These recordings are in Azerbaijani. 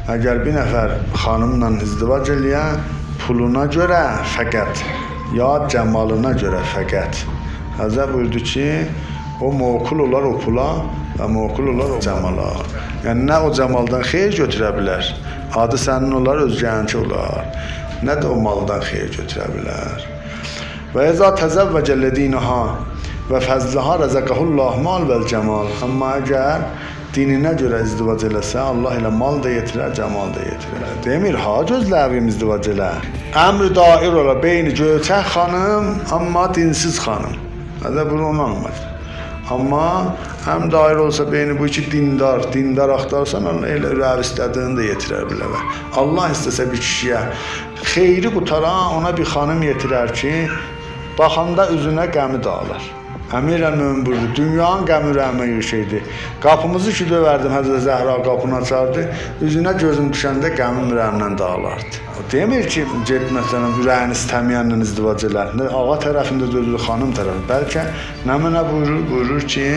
Əgər bir nəfər xanımla izdivac eləyə, puluna görə fəqət, ya cəmalına görə fəqət. Həzrət buyurdu ki, o mövkul olar o pula və mövkul olar o cəmala. Yəni, nə o cəmaldan xeyir götürə bilər, adı sənin olar, özgənci olar, nə də o maldan xeyir götürə bilər. Və əzə təzəvvəcə ledinaha və fəzliha rəzəqəhullah mal vəl cəmal. Amma əgər dininə görə izdivac eləsə, Allah elə mal da yetirər, cəmal da yetirər. Demir, ha gözləvim izdivac elə. Əmr dair ola, beyni göyçək xanım, amma dinsiz xanım. Hədə bunu onu anlamaq. Amma həm dair olsa beyni bu iki dindar axtarsan, elə rəv istədiyini də yetirər biləvə. Allah istəsə bir kişiyə xeyri qutaran ona bir xanım yetirər ki, baxanda üzünə qəmi dağılar. Əmirən mömin buyurdu, dünyanın qəmi rəhmə yürüşeydi. Qapımızı ki dövərdim, Həzrət Zəhra qapını açardı, üzünə gözüm düşəndə qəmim rəhmlə dağılardı. O demir ki, get məsələn, ürəyini istəməyənlə izdivac elər. Ağa tərəfində dözülür, xanım tərəfində. Bəlkə nə mənə buyurur? Buyurur ki,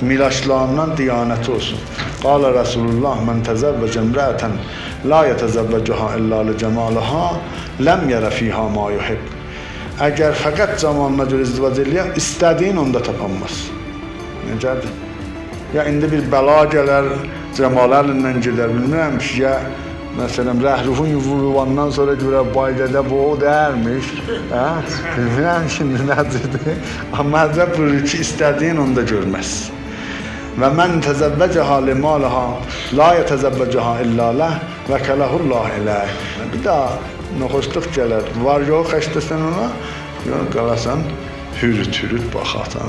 milaşlarından diyanəti olsun. Qala Rasulullah, mən təzəvvəcə imrəətən la yətəzəvvəcəha illə li cəmaləha, ləm yerə fiyhə ma yuhib. Əgər fəqət zamanına görə izdivac eləyəm, istədiyin onda tapanmaz. Necədir? Ya indi bir bəla gələr, cəmal əlindən gedər, bilmirəm ki, ya məsələn, rəhrufun yuvandan sonra görər, baydədə bu o dərmiş. Bilmirəm şimdi nədirdir. Amma Həzrət buyurur ki, istədiyin onda görməz. Və mən təzəvvəcəha limaləhə, la yətəzəvvəcəha illə ləh və kələhullah eləh. Bir daha noxoşluq gələr, var yox, xəstəsən ona, yox, qalasan, hürüt baxatan.